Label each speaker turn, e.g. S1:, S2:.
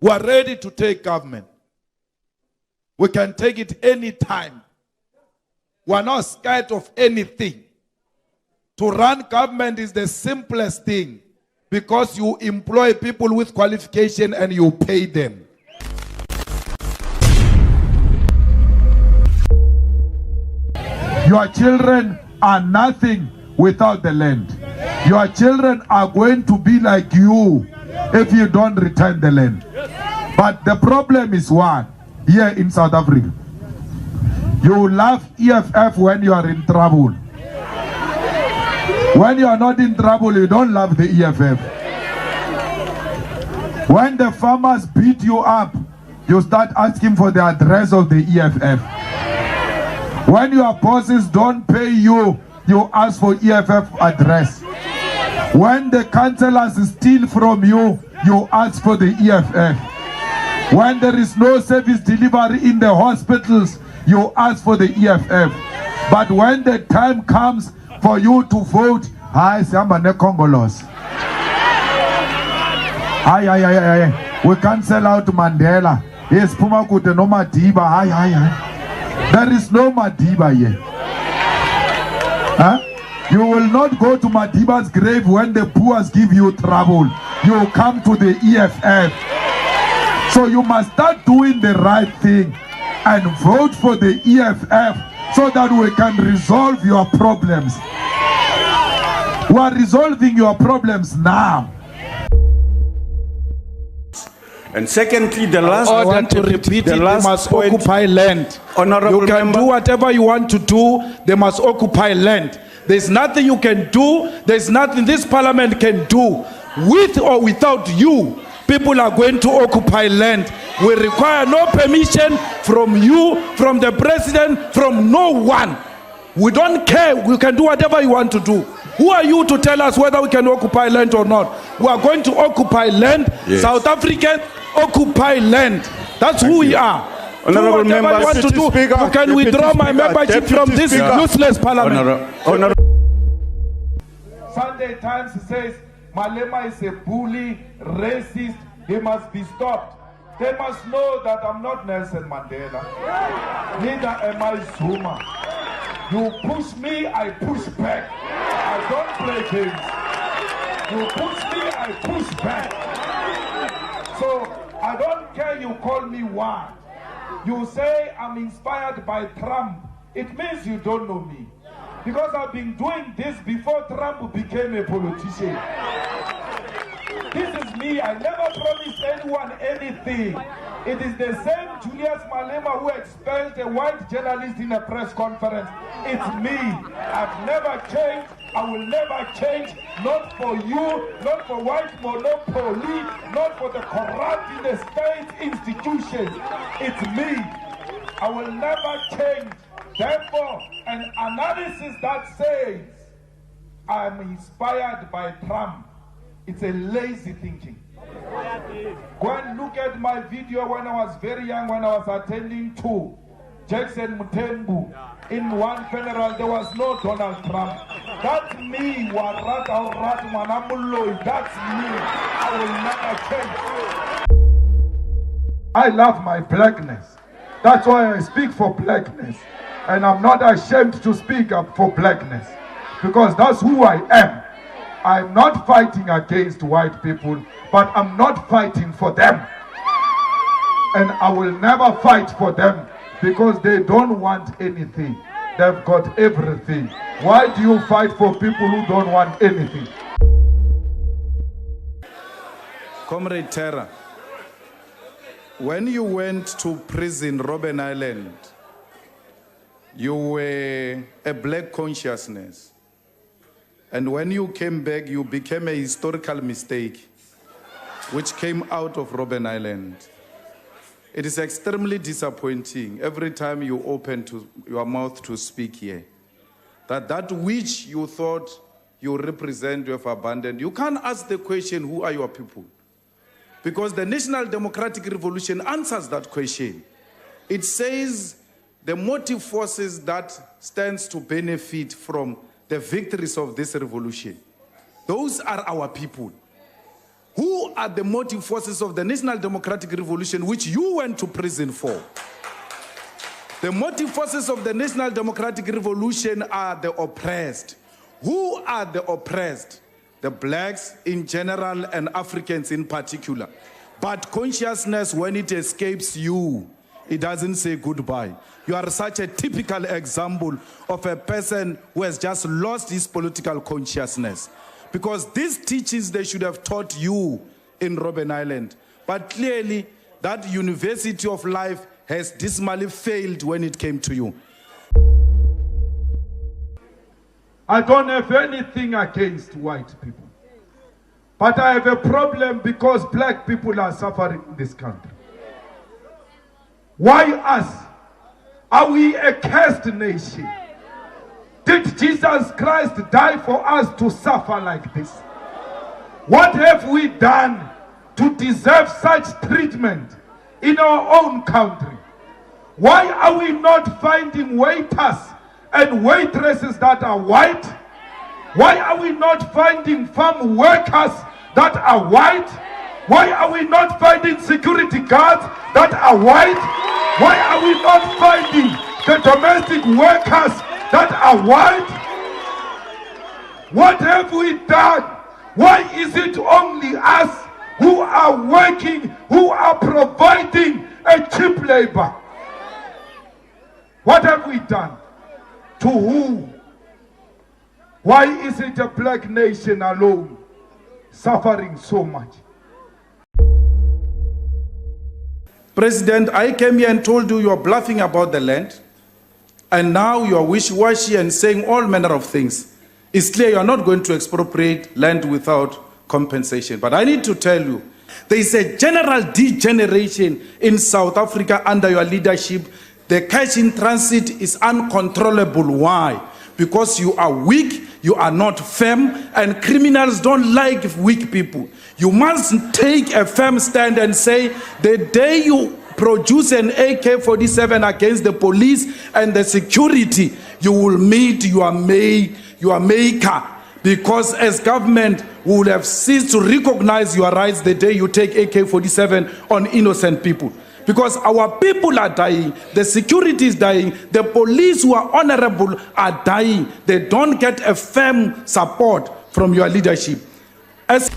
S1: We are ready to take government. We can take it any time. We are not scared of anything. To run government is the simplest thing because you employ people with qualification and you pay them. Your children are nothing without the land. Your children are going to be like you if you don't return the land. But the problem is one, here in South Africa. You love EFF when you are in trouble. When you are not in trouble, you don't love the EFF. When the farmers beat you up, you start asking for the address of the EFF. When your bosses don't pay you, you ask for EFF address. When the councillors steal from you, you ask for the EFF. When there is no service delivery in the hospitals, you ask for the EFF. But when the time comes for you to vote, we cancel out Mandela. Yes, Pumakute no Madiba. There is no Madiba here. Huh? You will not go to Madiba's grave when the poor give you trouble. You come to the EFF. So you must start doing the right thing and vote for the EFF so that we can resolve your problems. We are resolving your problems now.
S2: And secondly, the last
S1: I want to repeat it, they must occupy land.
S2: Honorable
S1: You can
S2: member,
S1: do whatever you want to do, they must occupy land. There's nothing you can do, there's nothing this parliament can do. With or without you, people are going to occupy land. We require no permission from you, from the president, from no one. We don't care, we can do whatever you want to do. Who are you to tell us whether we can occupy land or not? We are going to occupy land.
S2: Yes.
S1: South Africans occupy land. That's who we are.
S2: Honorable
S1: do
S2: member,
S1: whatever you want to do.
S3: Speaker,
S1: You can
S3: Deputy
S1: withdraw my
S3: Speaker,
S1: membership
S3: Deputy
S1: from this
S3: Speaker.
S1: useless parliament.
S4: Sunday Times says Malema is a bully, racist, he must be stopped. They must know that I'm not Nelson Mandela. Neither am I Zuma. You push me, I push back. I don't play games. You push me, I push back. So I don't care you call me what. You say I'm inspired by Trump. It means you don't know me. Because I've been doing this before Trump became a politician. This is me. I never promised anyone anything. It is the same Julius Malema who expelled a white journalist in a press conference. It's me. I've never changed. I will never change. Not for you, not for white monopoly, not for the corrupt in the state institutions. It's me. I will never change. Therefore, an analysis that says I'm inspired by Trump, it's a lazy thinking. Go and look at my video when I was very young, when I was attending to Jackson Mutembu. In one funeral, there was no Donald Trump. That's me, that's me. I will never change. I love my blackness. That's why I speak for blackness. And I'm not ashamed to speak up for blackness. Because that's who I am. I'm not fighting against white people, but I'm not fighting for them. And I will never fight for them because they don't want anything. They've got everything. Why do you fight for people who don't want anything?
S1: Comrade Terra, when you went to prison, Robben Island, you were a black consciousness. And when you came back, you became a historical mistake, which came out of Robben Island. It is extremely disappointing every time you open your mouth to speak here, that which you thought you represent, you have abandoned. You can't ask the question, who are your people? Because the National Democratic Revolution answers that question. It says the motive forces that stands to benefit from the victories of this revolution. Those are our people. Who are the motive forces of the National Democratic Revolution which you went to prison for? The motive forces of the National Democratic Revolution are the oppressed. Who are the oppressed? The blacks in general and Africans in particular. But consciousness, when it escapes you, it doesn't say goodbye. You are such a typical example of a person who has just lost his political consciousness. Because these teachings they should have taught you in Robben Island. But clearly, that university of life has dismally failed when it came to you.
S4: I don't have anything against white people. But I have a problem because black people are suffering in this country. Why us? Are we a cursed nation? Did Jesus Christ die for us to suffer like this? What have we done to deserve such treatment in our own country? Why are we not finding waiters and waitresses that are white? Why are we not finding farm workers that are white? Why are we not finding security guards that are white? Why are we not finding the domestic workers that are white? What have we done? Why is it only us who are working, who are providing a cheap labor? What have we done? To who? Why is it a black nation alone suffering so much?
S1: President, I came here and told you are bluffing about the land, and now you are wishy-washy and saying all manner of things. It's clear you are not going to expropriate land without compensation. But I need to tell you, there is a general degeneration in South Africa under your leadership. The cash in transit is uncontrollable. Why? Because you are weak, you are not firm, and criminals don't like weak people. You must take a firm stand and say, the day you produce an AK-47 against the police and the security, you will meet your maker. Because as government, we will have ceased to recognize your rights the day you take AK-47 on innocent people. Because our people are dying, the security is dying, the police who are honorable are dying. They don't get a firm support from your leadership. As